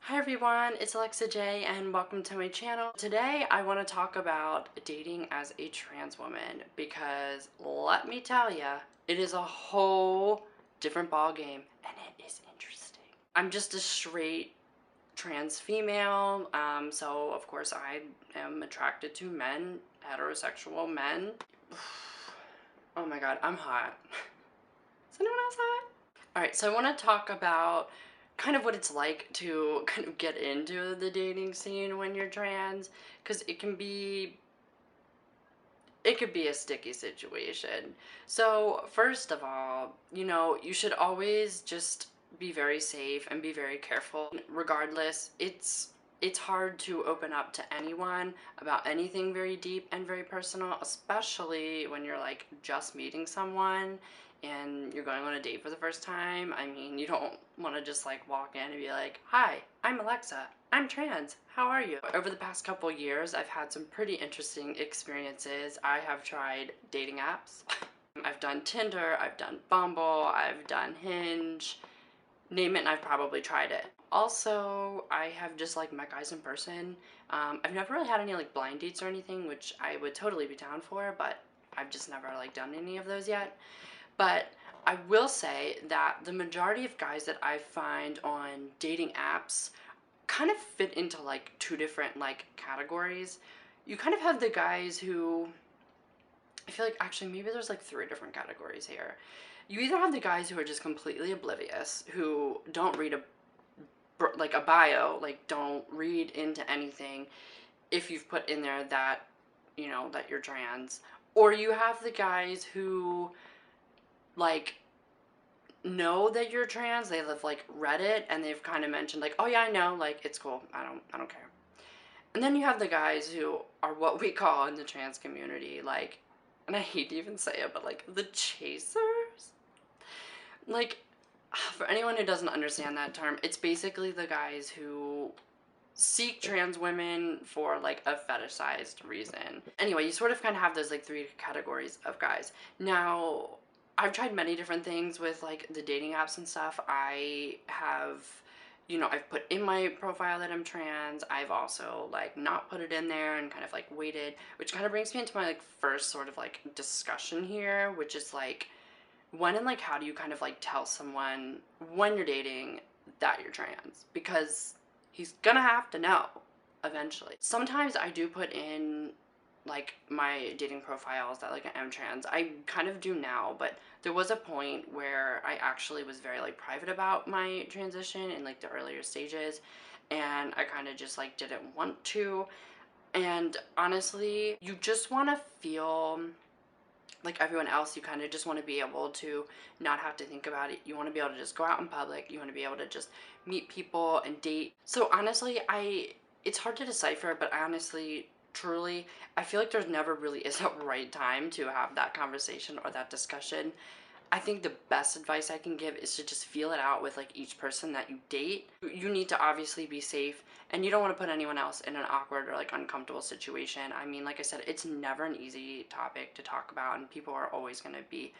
Hi everyone, it's Alexa J and welcome to my channel. Today I want to talk about dating as a trans woman because let me tell ya, it is a whole different ball game and it is interesting. I'm just a straight trans female, so of course I am attracted to men, heterosexual men. Oh my god, I'm hot. Is anyone else hot? Alright, so I want to talk about kind of what it's like to kind of get into the dating scene when you're trans, because it could be a sticky situation. So first of all, you should always just be very safe and be very careful. Regardless, it's hard to open up to anyone about anything very deep and very personal, especially when you're like just meeting someone and you're going on a date for the first time. I mean, you don't want to just like walk in and be like, "Hi, I'm Alexa. I'm trans. How are you?" Over the past couple years, I've had some pretty interesting experiences. I have tried dating apps. I've done Tinder, I've done Bumble, I've done Hinge. Name it and I've probably tried it. Also, I have just like met guys in person. I've never really had any like blind dates or anything, which I would totally be down for, but I've just never like done any of those yet. But I will say that the majority of guys that I find on dating apps kind of fit into like two different like categories. You kind of have the guys who, I feel like actually maybe there's like three different categories here. You either have the guys who are just completely oblivious, who don't read like a bio, like don't read into anything if you've put in there that, that you're trans. Or you have the guys who like know that you're trans. They've like read it and they've kind of mentioned like, "Oh yeah, I know, like it's cool. I don't care." And then you have the guys who are what we call in the trans community, like, and I hate to even say it, but like the chasers. Like, for anyone who doesn't understand that term, it's basically the guys who seek trans women for like a fetishized reason. Anyway, you sort of kind of have those like three categories of guys. Now, I've tried many different things with like the dating apps and stuff. I have, I've put in my profile that I'm trans. I've also like not put it in there and kind of like waited, which kind of brings me into my like first sort of like discussion here, which is like when and like how do you kind of like tell someone when you're dating that you're trans? Because he's gonna have to know eventually. Sometimes I do put in like my dating profiles that like I am trans. I kind of do now, but there was a point where I actually was very like private about my transition in like the earlier stages, and I kind of just like didn't want to. And honestly, you just want to feel like everyone else. You kind of just want to be able to not have to think about it. You want to be able to just go out in public. You want to be able to just meet people and date. So honestly, it's hard to decipher, but honestly, truly, I feel like there's never really is a right time to have that conversation or that discussion. I think the best advice I can give is to just feel it out with like each person that you date. You need to obviously be safe and you don't want to put anyone else in an awkward or like uncomfortable situation. I mean, like I said, it's never an easy topic to talk about and people are always going to be,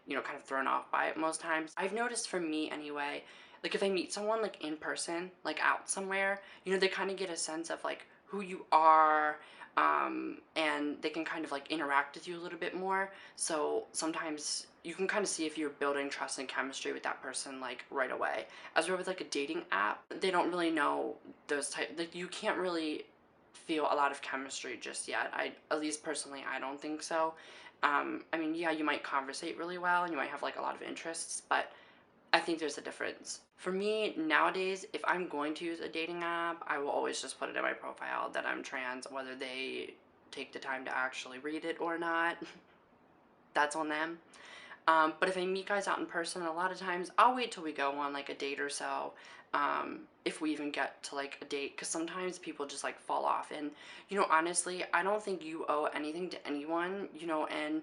kind of thrown off by it most times. I've noticed for me anyway, like if I meet someone like in person, like out somewhere, they kind of get a sense of like who you are, and they can kind of like interact with you a little bit more. So sometimes you can kind of see if you're building trust and chemistry with that person like right away. As we're with like a dating app, they don't really know those type, like you can't really feel a lot of chemistry just yet. At least personally, I don't think so. I mean, yeah, you might conversate really well and you might have like a lot of interests, but I think there's a difference. For me, nowadays, if I'm going to use a dating app, I will always just put it in my profile that I'm trans, whether they take the time to actually read it or not. That's on them. But if I meet guys out in person, a lot of times I'll wait till we go on like a date or so, if we even get to like a date, because sometimes people just like fall off. And, honestly, I don't think you owe anything to anyone, and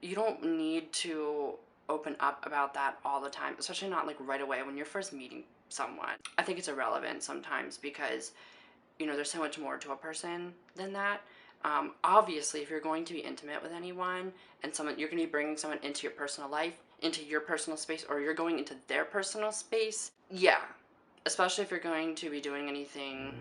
you don't need to open up about that all the time, especially not like right away when you're first meeting someone. I think it's irrelevant sometimes because, there's so much more to a person than that. Obviously, if you're going to be intimate with anyone and you're going to be bringing someone into your personal life, into your personal space, or you're going into their personal space, yeah, especially if you're going to be doing anything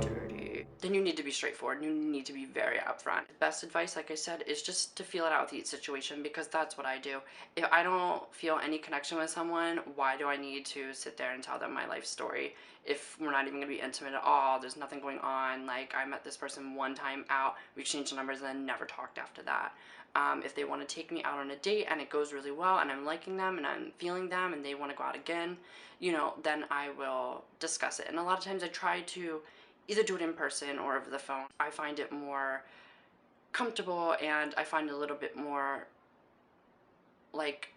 dirty, then you need to be straightforward. You need to be very upfront. Best advice, like I said, is just to feel it out with each situation, because that's what I do. If I don't feel any connection with someone, why do I need to sit there and tell them my life story if we're not even gonna be intimate at all? There's nothing going on. Like, I met this person one time out, we exchanged numbers, and then never talked after that. If they want to take me out on a date and it goes really well and I'm liking them and I'm feeling them and they want to go out again, then I will discuss it. And a lot of times I try to either do it in person or over the phone. I find it more comfortable, and I find it a little bit more like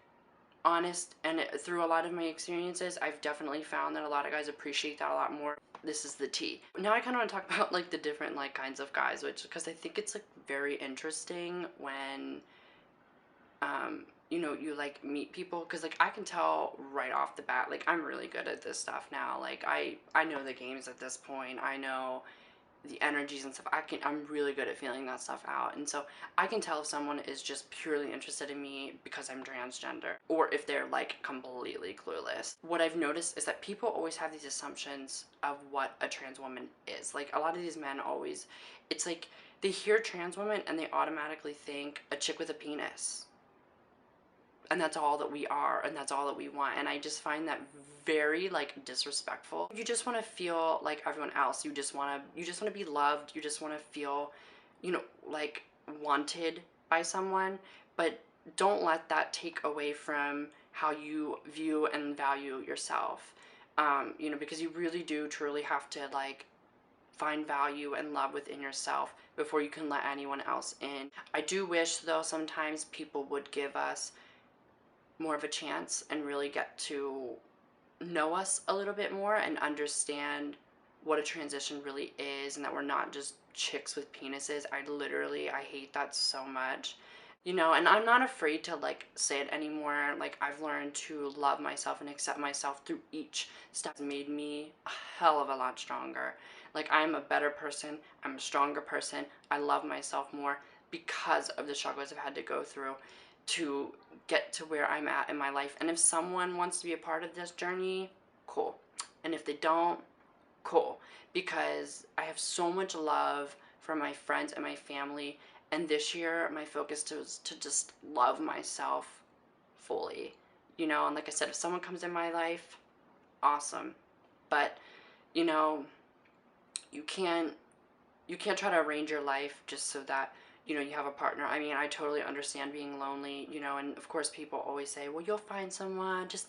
honest. And through a lot of my experiences, I've definitely found that a lot of guys appreciate that a lot more. This is the tea. Now I kind of want to talk about like the different like kinds of guys, which, because I think it's like very interesting when you like meet people, because like I can tell right off the bat, like I'm really good at this stuff now. Like I know the games at this point. I know the energies and stuff. I'm really good at feeling that stuff out. And so I can tell if someone is just purely interested in me because I'm transgender, or if they're like completely clueless. What I've noticed is that people always have these assumptions of what a trans woman is. Like a lot of these men always, it's like they hear trans woman and they automatically think a chick with a penis, and that's all that we are, and that's all that we want. And I just find that very like disrespectful. You just want to feel like everyone else. You just want to be loved. You just want to feel, like wanted by someone. But don't let that take away from how you view and value yourself. Because you really do truly have to like find value and love within yourself before you can let anyone else in. I do wish though sometimes people would give us more of a chance and really get to know us a little bit more and understand what a transition really is, and that we're not just chicks with penises. I hate that so much. And I'm not afraid to like say it anymore. Like I've learned to love myself and accept myself through each step. It's made me a hell of a lot stronger. Like I'm a better person, I'm a stronger person. I love myself more because of the struggles I've had to go through to get to where I'm at in my life. And if someone wants to be a part of this journey, cool. And if they don't, cool. Because I have so much love for my friends and my family. And this year, my focus was to just love myself fully. And like I said, if someone comes in my life, awesome. But, you know, you can't try to arrange your life just so that you have a partner. I mean, I totally understand being lonely, and of course people always say, well, you'll find someone, just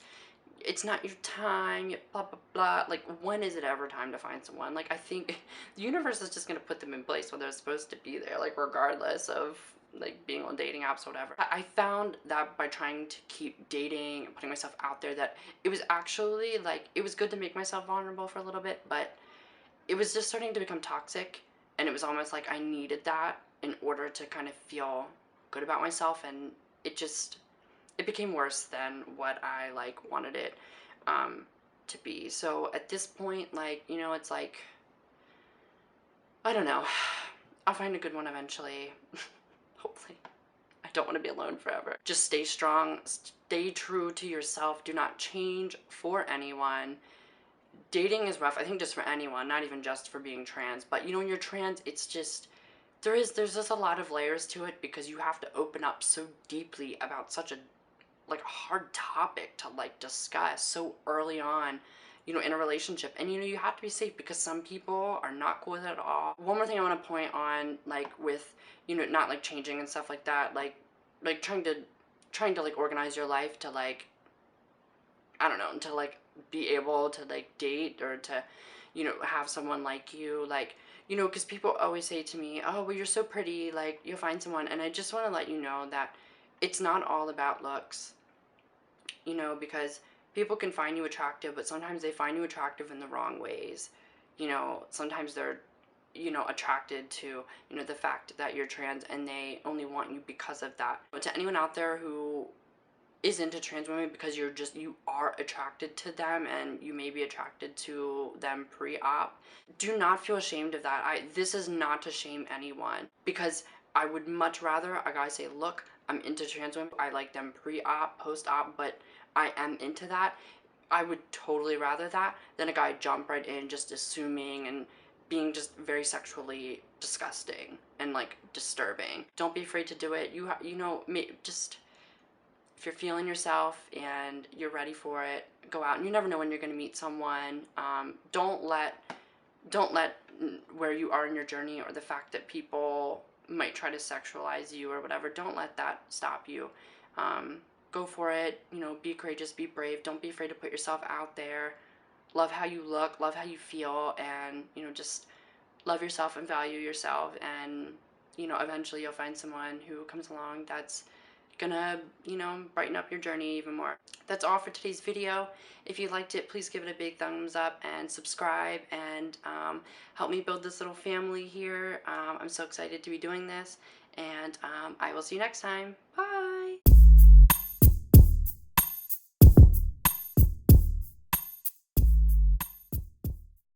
it's not your time, blah blah blah. Like, when is it ever time to find someone? Like, I think the universe is just going to put them in place when they're supposed to be there, like regardless of like being on dating apps or whatever. I found that by trying to keep dating and putting myself out there, that it was actually like, it was good to make myself vulnerable for a little bit, but it was just starting to become toxic. And it was almost like I needed that in order to kind of feel good about myself. And it became worse than what I like wanted it to be. So at this point, like, it's like, I don't know, I'll find a good one eventually. Hopefully. I don't want to be alone forever. Just stay strong, stay true to yourself, do not change for anyone. Dating is rough, I think, just for anyone, not even just for being trans. But when you're trans, it's just, there's just a lot of layers to it, because you have to open up so deeply about such a like hard topic to like discuss so early on, in a relationship. And you have to be safe, because some people are not cool with it at all. One more thing I want to point on, like with not like changing and stuff like that, like trying to like organize your life to like, I don't know, to like be able to like date, or to have someone like you, like, because people always say to me, oh, well, you're so pretty, like you'll find someone. And I just want to let you know that it's not all about looks, because people can find you attractive, but sometimes they find you attractive in the wrong ways. Sometimes they're attracted to the fact that you're trans, and they only want you because of that. But to anyone out there who is into trans women because you are attracted to them, and you may be attracted to them pre-op, do not feel ashamed of that. This is not to shame anyone, because I would much rather a guy say, look, I'm into trans women, I like them pre-op, post-op, but I am into that, I would totally rather that than a guy jump right in just assuming and being just very sexually disgusting and like disturbing. Don't be afraid to do it. You know, just if you're feeling yourself and you're ready for it, go out. And you never know when you're going to meet someone. Don't let where you are in your journey or the fact that people might try to sexualize you or whatever, don't let that stop you. um, Go for it, you know, be courageous, be brave, don't be afraid to put yourself out there. Love how you look, love how you feel, and you know, just love yourself and value yourself. And you know, eventually you'll find someone who comes along that's gonna, you know, brighten up your journey even more. That's all for today's video. If you liked it, please give it a big thumbs up and subscribe, and help me build this little family here. I'm so excited to be doing this, and I will see you next time. Bye.